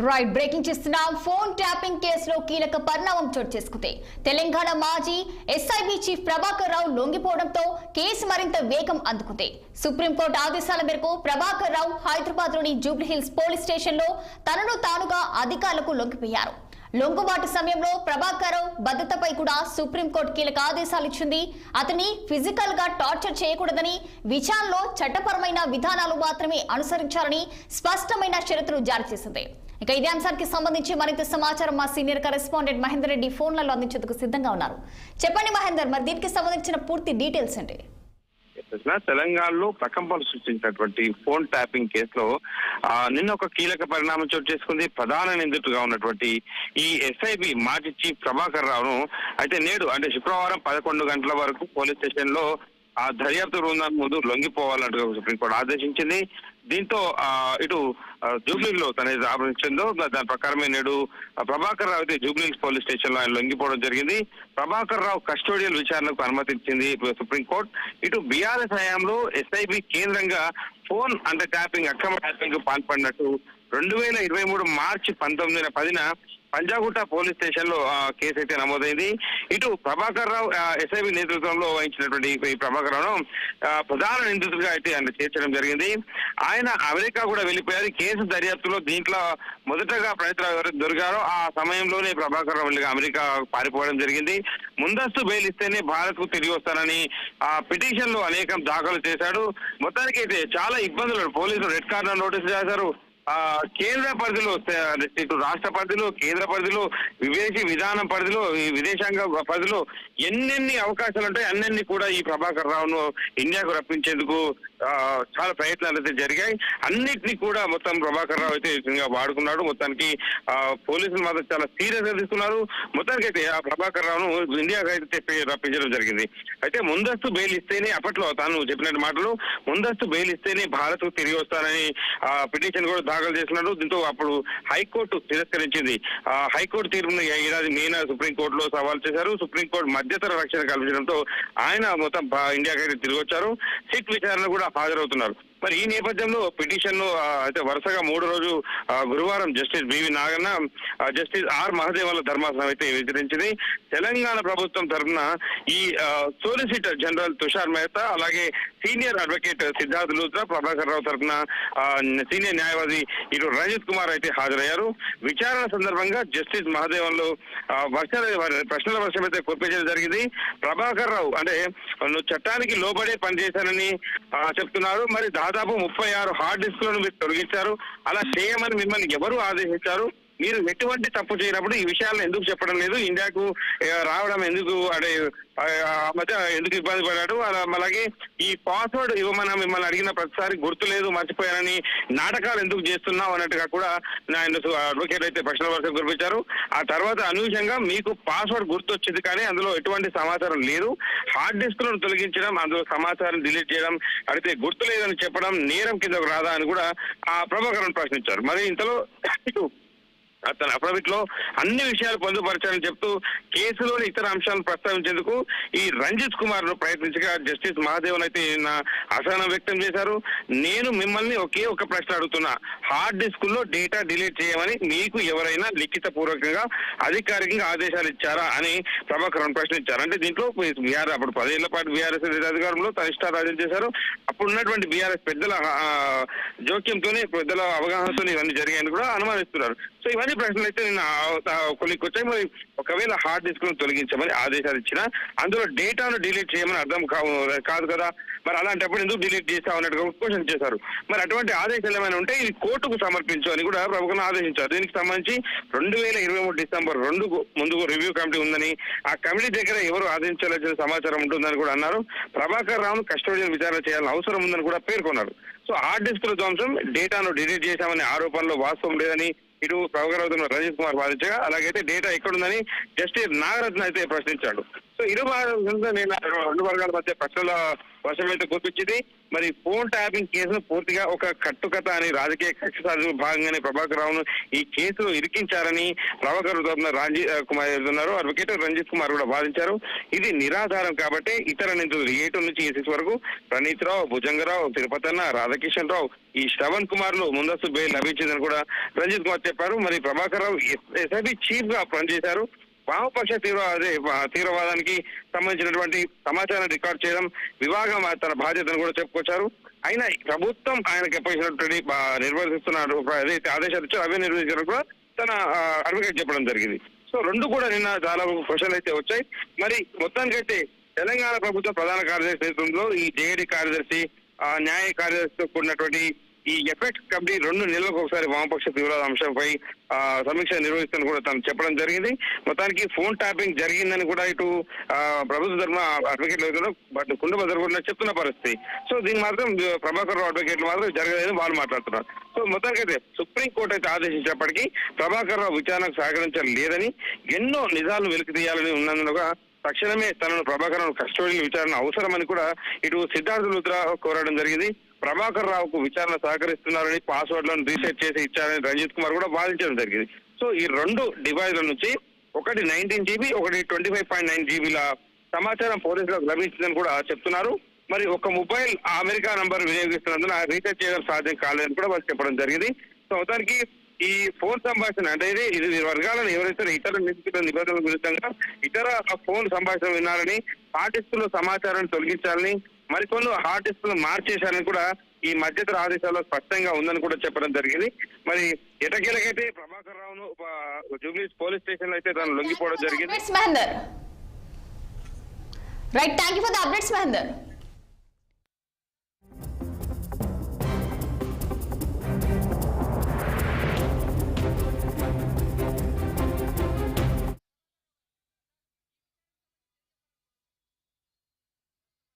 Right breaking చేస్తున్నాం. Phone tapping కేసులో కీలక పరిణామం చోటు చేసుకుంది. తెలంగాణ మాజీ SIB chief Prabhakar Rao లొంగిపోవడంతో case మరింత వేగం అందుకుంది. సుప్రీంకోర్టు ఆదేశాల మేరకు ప్రభాకర్ రావు హైదరాబాద్ లోని జూబ్లీహిల్స్ పోలీస్ స్టేషన్ లో తనను తానుగా అధికారులకు లొంగిపోయారు. లొంగుబాటు సమయంలో ప్రభాకర్ రావు భద్రతపై కూడా సుప్రీంకోర్టు కీలక ఆదేశాలు ఇచ్చింది. అతని ఫిజికల్ గా టార్చర్ చేయకూడదని, విచారణలో చట్టపరమైన విధానాలు మాత్రమే అనుసరించాలని స్పష్టమైన షరతులు జారీ చేసింది. ఇక ఇదే అంశానికి సంబంధించి మరింత సమాచారం మా సీనియర్ కరెస్పాండెంట్ మహేందర్ రెడ్డి ఫోన్లలో అందించేందుకు సిద్ధంగా ఉన్నారు. చెప్పండి మహేందర్, మరి దీనికి సంబంధించిన పూర్తి డీటెయిల్స్ ఏంటి? తెలంగాణలో ప్రకంపనలు సృష్టించినటువంటి ఫోన్ ట్యాపింగ్ కేసులో నిన్న ఒక కీలక పరిణామం చోటు చేసుకుంది. ప్రధాన నిందితుడుగా ఉన్నటువంటి ఈ ఎస్ఐబి మాజీ చీఫ్ ప్రభాకర్ రావును అయితే నేడు అంటే శుక్రవారం 11 గంటల వరకు పోలీస్ స్టేషన్ లో ఆ దర్యాప్తు బృందం ముందు లొంగిపోవాలంటూ సుప్రీంకోర్టు ఆదేశించింది. దీంతో ఇటు జూబ్లీలో తనది ఆరోపించిందో దాని ప్రకారమే నేడు ప్రభాకర్ రావు అయితే జూబ్లీహిల్స్ పోలీస్ స్టేషన్ లో ఆయన లొంగిపోవడం జరిగింది. ప్రభాకర్ రావు కస్టోడియల్ విచారణకు అనుమతించింది సుప్రీంకోర్టు. ఇటు బీఆర్ఎస్ హయాంలో ఎస్ఐబి కేంద్రంగా ఫోన్ అంటే ట్యాపింగ్ అక్రమ ట్యాపింగ్ పాల్పడినట్టు 2023 మార్చి 19న పంజాగుట్ట పోలీస్ స్టేషన్ లో కేసు అయితే నమోదైంది. ఇటు ప్రభాకర్ రావు ఎస్ఐబి నేతృత్వంలో వహించినటువంటి ఈ ప్రభాకర్ రావును ప్రధాన నిందితుడిగా అయితే ఆయన చేర్చడం జరిగింది. ఆయన అమెరికా కూడా వెళ్ళిపోయారు. కేసు దర్యాప్తులో దీంట్లో మొదటగా ప్రణీతరావు ఎవరైతే దొరికారో ఆ సమయంలోనే ప్రభాకర్ రావు అమెరికా పారిపోవడం జరిగింది. ముందస్తు బెయిల్ ఇస్తేనే భారత్ కు తిరిగి వస్తానని ఆ పిటిషన్ లో అనేకం దాఖలు చేశాడు. మొత్తానికి అయితే చాలా ఇబ్బందులు పోలీసులు రెడ్ కార్నర్ నోటీసు చేశారు. కేంద్ర పరిధిలో ఇటు రాష్ట్ర పరిధిలో, కేంద్ర పరిధిలో, విదేశీ విధానం పరిధిలో, విదేశాంగ పరిధిలో ఎన్నెన్ని అవకాశాలు ఉంటాయి అన్నీ కూడా ఈ ప్రభాకర్ రావును ఇండియాకు రప్పించేందుకు చాలా ప్రయత్నాలు అయితే జరిగాయి. అన్నిటినీ కూడా మొత్తం ప్రభాకర్ రావు అయితే వాడుకున్నాడు. మొత్తానికి పోలీసులు మాత్రం చాలా సీరియస్ గా తీసుకున్నారు. మొత్తానికి అయితే ఆ ప్రభాకర్ రావును ఇండియాకు అయితే రప్పించడం జరిగింది. అయితే ముందస్తు బెయిల్ ఇస్తేనే అప్పట్లో తాను చెప్పినట్టు మాటలు ముందస్తు బెయిల్ ఇస్తేనే భారత్ కు తిరిగి వస్తానని పిటిషన్ కూడా దాఖలు చేస్తున్నాడు. దీంతో అప్పుడు హైకోర్టు తిరస్కరించింది. హైకోర్టు తీర్పును ఏడాది మేన సుప్రీంకోర్టులో సవాల్ చేశారు. సుప్రీంకోర్టు మధ్యతర రక్షణ కల్పించడంతో ఆయన మొత్తం ఇండియాకి తిరిగి వచ్చారు. సిట్ విచారణ కూడా హాజరవుతున్నారు. మరి ఈ నేపథ్యంలో పిటిషన్ ను అయితే వరుసగా 3 రోజు గురువారం justice B V Naganna, justice R మహదేవన్ల ధర్మాసనం అయితే విచారించింది. తెలంగాణ ప్రభుత్వం తరఫున ఈ సోలిసిటర్ జనరల్ తుషార్ మెహతా, అలాగే సీనియర్ అడ్వకేట్ సిద్ధార్థ్ లూత్రా, ప్రభాకర్ రావు తరఫున సీనియర్ న్యాయవాది ఇటు రంజిత్ కుమార్ అయితే హాజరయ్యారు. విచారణ సందర్భంగా జస్టిస్ మహదేవన్లు ప్రశ్నల వర్షం అయితే కురిపించడం జరిగింది. ప్రభాకర్ రావు అంటే నువ్వు చట్టానికి లోబడే పనిచేశానని చెప్తున్నారు. మరి దాదాపు 36 హార్డ్ డిస్క్లను మీరు తొలగించారు. అలా చేయమని మిమ్మల్ని ఎవరు ఆదేశించారు? మీరు ఎటువంటి తప్పు చేయనప్పుడు ఈ విషయాలను ఎందుకు చెప్పడం లేదు? ఇండియాకు రావడం ఎందుకు అంటే మధ్య ఎందుకు ఇబ్బంది పడ్డాడు? అలాగే ఈ పాస్వర్డ్ ఇవ్వమని మిమ్మల్ని అడిగిన ప్రతిసారి గుర్తు లేదు, మర్చిపోయానని నాటకాలు ఎందుకు చేస్తున్నావు అన్నట్టుగా కూడా ఆయన అడ్వకేట్ అయితే ప్రశ్నల వర్షం కురిపించారు. ఆ తర్వాత అనూహ్యంగా మీకు పాస్వర్డ్ గుర్తొచ్చింది కానీ అందులో ఎటువంటి సమాచారం లేదు, హార్డ్ డిస్క్లను తొలగించడం, అందులో సమాచారం డిలీట్ చేయడం, అడిగితే గుర్తు లేదని చెప్పడం నేరం కిందకు రాదా అని కూడా ఆ ప్రభాకరన్ ప్రశ్నించారు. మరి ఇంతలో అతను అఫిడవిట్ లో అన్ని విషయాలు పొందుపరచాలని చెప్తూ కేసులోని ఇతర అంశాలను ప్రస్తావించేందుకు ఈ రంజిత్ కుమార్ ను ప్రయత్నించగా జస్టిస్ మహాదేవన్ అయితే అసహనం వ్యక్తం చేశారు. నేను మిమ్మల్ని ఒకే ఒక ప్రశ్న అడుగుతున్నా, హార్డ్ డిస్క్ లో డేటా డిలీట్ చేయమని మీకు ఎవరైనా లిఖిత పూర్వకంగా అధికారికంగా ఆదేశాలు ఇచ్చారా అని ప్రభాకరన్ ప్రశ్నించారు. అంటే దీంట్లో బీఆర్ అప్పుడు 10 ఏళ్ల పాటు బీఆర్ఎస్ అధికారంలో తన ఇష్టారాజ్యం చేశారు. అప్పుడు ఉన్నటువంటి బీఆర్ఎస్ పెద్దల జోక్యంతోనే, పెద్దల అవగాహనతో ఇవన్నీ జరిగాయని కూడా అనుమానిస్తున్నారు. సో ఇవన్నీ ప్రశ్నలు అయితే నేను కొలిక్కి వచ్చాయి. మరి ఒకవేళ హార్డ్ డిస్క్ ను తొలగించమని ఆదేశాలు ఇచ్చినా అందులో డేటాను డిలీట్ చేయమని అర్థం కాదు కదా, మరి అలాంటప్పుడు ఎందుకు డిలీట్ చేస్తావు అన్నట్టుగా క్వశ్చన్ చేశారు. మరి అటువంటి ఆదేశాలు ఏమైనా ఉంటే ఇది కోర్టుకు సమర్పించు అని కూడా ప్రభుత్వం ఆదేశించారు. దీనికి సంబంధించి 2023 డిసెంబర్ 2 ముందుకు రివ్యూ కమిటీ ఉందని, ఆ కమిటీ దగ్గర ఎవరు ఆదేశించాల్సిన సమాచారం ఉంటుందని కూడా అన్నారు. ప్రభాకర్ రావును కస్టోడియల్ విచారణ చేయాల్సిన అవసరం ఉందని కూడా పేర్కొన్నారు. సో హార్డ్ డిస్క్ ల ధ్వంసం, డేటాను డిలీట్ చేశామనే ఆరోపణలో వాస్తవం లేదని ఇటు ప్రభాకర్ రావు రంజిత్ కుమార్ వాదించగా, అలాగైతే డేటా ఎక్కడుందని జస్టిస్ నాగరత్న అయితే ప్రశ్నించాడు. సో రెండు వర్గాల మధ్య ప్రశ్నల వర్షం అయితే కురిపించింది. మరి ఫోన్ ట్యాపింగ్ కేసును పూర్తిగా ఒక కట్టుకథ అని రాజకీయ కక్ష సాధన భాగంగానే ప్రభాకర్ రావును ఈ కేసులో ఇరికించారని ప్రభాకర్ తరపున రంజిత్ కుమార్ ఉన్నారు. అడ్వకేట్ రంజిత్ కుమార్ కూడా వాదించారు. ఇది నిరాధారం కాబట్టి ఇతర నిందితులు A2 నుంచి A6 వరకు ప్రణీత్ రావు, భుజంగరావు, తిరుపతన్న, రాధాకిషన్ రావు, ఈ శ్రవణ్ కుమార్ లో ముందస్తు బెయిల్ లభించిందని కూడా రంజిత్ కుమార్ చెప్పారు. మరి ప్రభాకర్ రావు SIB చీఫ్ గా పనిచేశారు. వామపక్ష తీవ్రవాదానికి సంబంధించినటువంటి సమాచారం రికార్డ్ చేయడం విభాగం తన బాధ్యతను కూడా చెప్పుకొచ్చారు. అయినా ప్రభుత్వం ఆయనకు ఎప్పటినటువంటి నిర్వర్తిస్తున్నారు ఏదైతే ఆదేశాలు ఇచ్చారో అవే నిర్వహించడం కూడా తన అడ్వకేట్ చెప్పడం జరిగింది. సో రెండు కూడా నిన్న చాలా క్వశ్చన్లు అయితే వచ్చాయి. మరి మొత్తానికైతే తెలంగాణ ప్రభుత్వ ప్రధాన కార్యదర్శి నేతృత్వంలో ఈ JAD కార్యదర్శి న్యాయ కార్యదర్శితో కూడినటువంటి ఈ ఎఫెక్ట్ కమిటీ 2 నెలలకు ఒకసారి వామపక్ష తీవ్రవాద అంశంపై సమీక్ష నిర్వహిస్తుందని కూడా తను చెప్పడం జరిగింది. మొత్తానికి ఫోన్ ట్యాపింగ్ జరిగిందని కూడా ఇటు ప్రభుత్వ తరఫున అడ్వకేట్లు బట్ కుండబద్దరు కూడా చెప్తున్న పరిస్థితి. సో దీనికి మాత్రం ప్రభాకర్ రావు అడ్వకేట్లు మాత్రం జరగలేదని వాళ్ళు మాట్లాడుతున్నారు. సో మొత్తానికైతే సుప్రీంకోర్టు అయితే ఆదేశించినప్పటికీ ప్రభాకర్ రావు విచారణకు సహకరించలేదని, ఎన్నో నిజాలను వెలికి తీయాలని ఉన్నందున తక్షణమే తనను ప్రభాకర్ రావు కస్టడీ విచారణ అవసరమని కూడా ఇటు సిద్ధార్థ లూత్రా కోరడం జరిగింది. ప్రభాకర్ రావుకు విచారణ సహకరిస్తున్నారని, పాస్వర్డ్లను రీసెట్ చేసి ఇచ్చారని రంజిత్ కుమార్ కూడా వాదించడం జరిగింది. సో ఈ 2 డివైజ్ల నుంచి ఒకటి 19 GB, ఒకటి 25.9 GBల సమాచారం పోలీసులకు లభించిందని కూడా చెప్తున్నారు. మరి ఒక మొబైల్ అమెరికా నంబర్ వినియోగిస్తున్నందున రీసెట్ చేయడం సాధ్యం కాలేదని కూడా వాళ్ళు చెప్పడం జరిగింది. సో మొత్తానికి ఈ ఫోన్ సంభాషణ అంటే ఇది వర్గాలను ఎవరైతే ఇతర నిబంధనల విరుద్ధంగా ఇతర ఫోన్ సంభాషణ విన్నారని, హార్డ్ డిస్కులో సమాచారాన్ని తొలగించాలని, మరికొన్ని హార్డ్ డిస్కులు మార్చేశారని కూడా ఈ మధ్యతర ఆదేశాల్లో స్పష్టంగా ఉందని కూడా చెప్పడం జరిగింది. మరి ఎటకేలకైతే ప్రభాకర్ రావును జూబ్లీ పోలీస్ స్టేషన్ లో అయితే తను లొంగిపోవడం జరిగింది. Right, thank you for the updates Mahender.